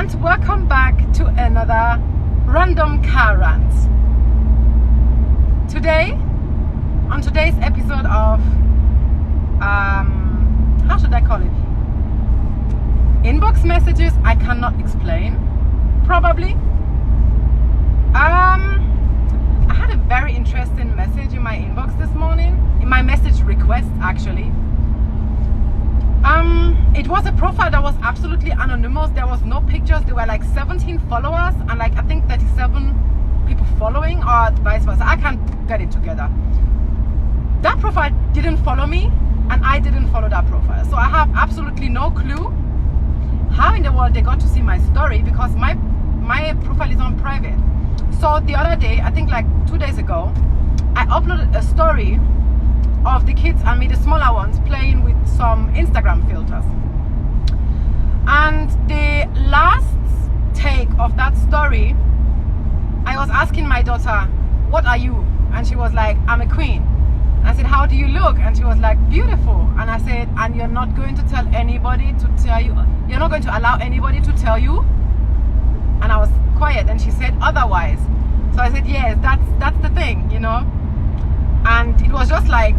and welcome back to another random car rant. Today, on today's episode of how should I call it? Inbox messages I cannot explain. Probably. I had a very interesting message in my inbox this morning, in my message request actually. It was a profile that was absolutely anonymous. There was no pictures. There were like 17 followers and like I think 37 people following, or vice versa. I can't get it together. That profile didn't follow me and I didn't follow that profile. So I have absolutely no clue how in the world they got to see my story, because my profile is on private. So the other day, I think like 2 days ago, I uploaded a story of the kids and me, the smaller ones, playing with some Instagram filters. And the last take of that story, I was asking my daughter, "What are you?" And she was like, "I'm a queen." I said, "How do you look?" And she was like, "Beautiful." And I said, "And you're not going to tell anybody to tell you, you're not going to allow anybody to tell you?" And I was quiet and she said, "Otherwise." So I said, "Yes, that's the thing, you know." And it was just like,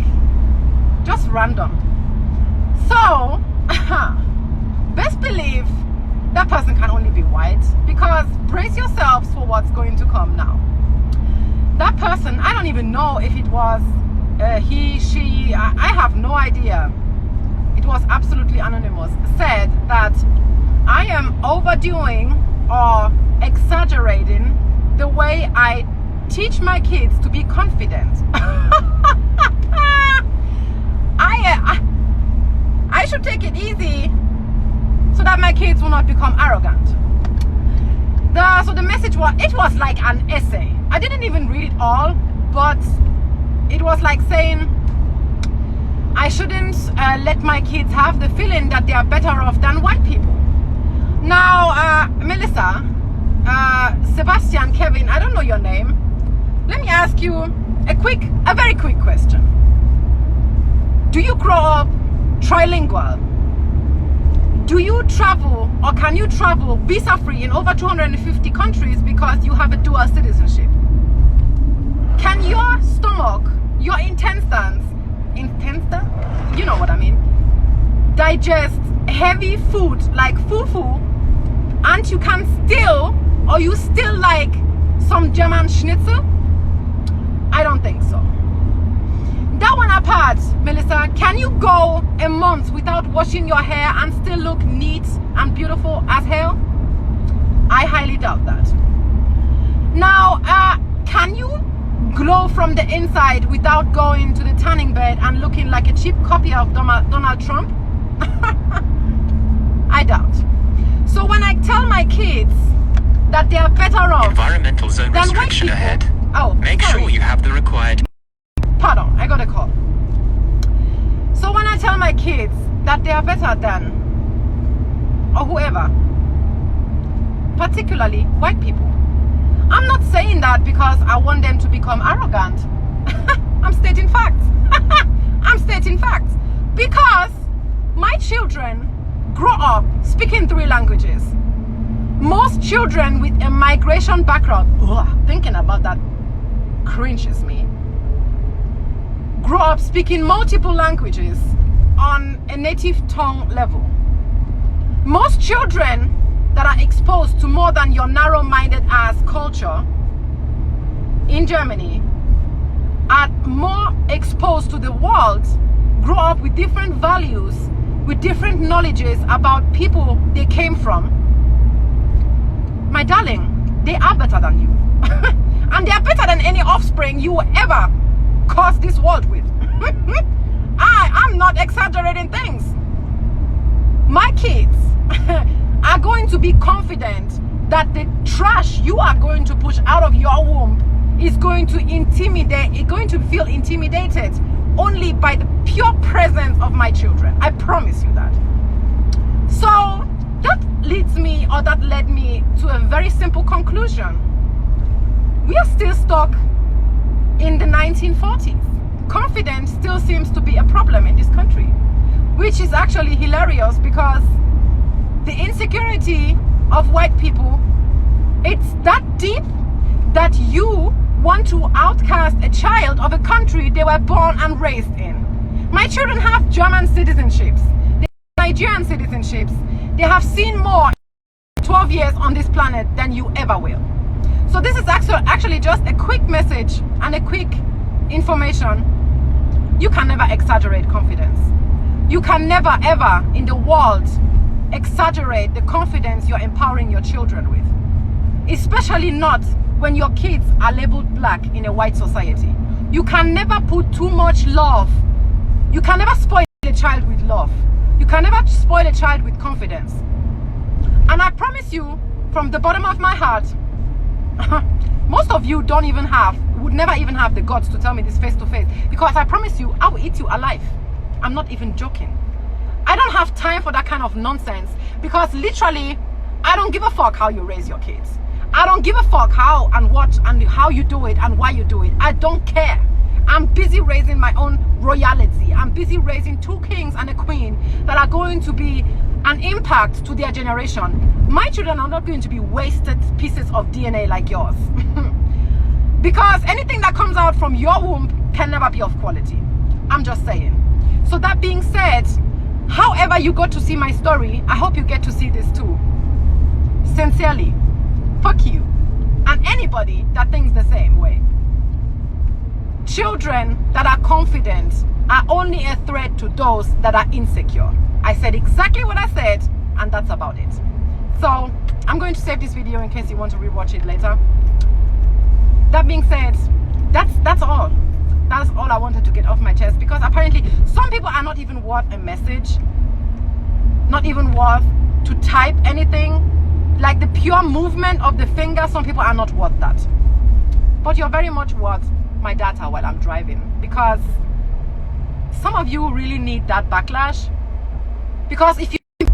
just random. So best believe that person can only be white, because brace yourselves for what's going to come now. That person, I don't even know if it was he, she, I have no idea. It was absolutely anonymous. Said that I am overdoing or exaggerating the way I teach my kids to be confident. I should take it easy so that my kids will not become arrogant. So the message was like an essay. I didn't even read it all, but it was like saying I shouldn't let my kids have the feeling that they are better off than white people. Now, Melissa, Sebastian, Kevin, I don't know your name. Let me ask you a very quick question. Do you grow up trilingual? Do you travel, or can you travel visa-free in over 250 countries because you have a dual citizenship? Can your stomach, your intestines, you know what I mean, digest heavy food like fufu, and you can still, or you still like some German schnitzel? I don't think so. That one apart, Melissa, can you go a month without washing your hair and still look neat and beautiful as hell? I highly doubt that. Now, can you glow from the inside without going to the tanning bed and looking like a cheap copy of Donald Trump? I doubt. So when I tell my kids that they are better off environmental zone than white restriction people, ahead. Make sure you have the required. Pardon, I got a call. So when I tell my kids that they are better than, or whoever, particularly white people, I'm not saying that because I want them to become arrogant. I'm stating facts. I'm stating facts. Because my children grow up speaking 3 languages. Most children with a migration background, thinking about that cringes me, grow up speaking multiple languages on a native tongue level. Most children that are exposed to more than your narrow-minded ass culture in Germany are more exposed to the world, grow up with different values, with different knowledges about people they came from. My darling, they are better than you. And they are better than any offspring you will ever cause this world with. I'm not exaggerating things. My kids are going to be confident that the trash you are going to push out of your womb is going to feel intimidated only by the pure presence of my children. I promise you that. So that led me to a very simple conclusion. We are still stuck in the 1940s. Confidence still seems to be a problem in this country, which is actually hilarious because the insecurity of white people, it's that deep that you want to outcast a child of a country they were born and raised in. My children have German citizenships, they have Nigerian citizenships. They have seen more in 12 years on this planet than you ever will. So this is actually just a quick message and a quick information. You can never exaggerate confidence. You can never ever in the world exaggerate the confidence you're empowering your children with. Especially not when your kids are labeled black in a white society. You can never put too much love. You can never spoil a child with love. You can never spoil a child with confidence. And I promise you, from the bottom of my heart, most of you would never even have the guts to tell me this face to face, because I promise you, I will eat you alive. I'm not even joking. I don't have time for that kind of nonsense, because literally, I don't give a fuck how you raise your kids. I don't give a fuck how and what and how you do it and why you do it. I don't care. I'm busy raising my own royalty. I'm busy raising 2 kings and a queen that are going to be an impact to their generation. My children are not going to be wasted pieces of DNA like yours. Because anything that comes out from your womb can never be of quality. I'm just saying. So that being said, however you got to see my story, I hope you get to see this too. Sincerely, fuck you and anybody that thinks the same way. Children that are confident are only a threat to those that are insecure. I said exactly what I said, and that's about it. So I'm going to save this video in case you want to rewatch it later. That being said, that's all. That's all I wanted to get off my chest, because apparently some people are not even worth a message, not even worth to type anything. Like the pure movement of the finger, some people are not worth that. But you're very much worth my data while I'm driving, because some of you really need that backlash. Because if you're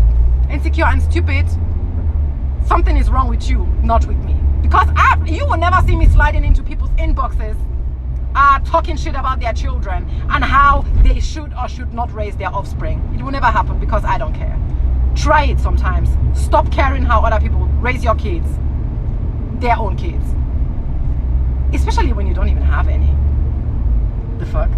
insecure and stupid, something is wrong with you, not with me. Because you will never see me sliding into people's inboxes talking shit about their children and how they should or should not raise their offspring. It will never happen, because I don't care. Try it sometimes. Stop caring how other people raise your kids, their own kids. Especially when you don't even have any. The fuck?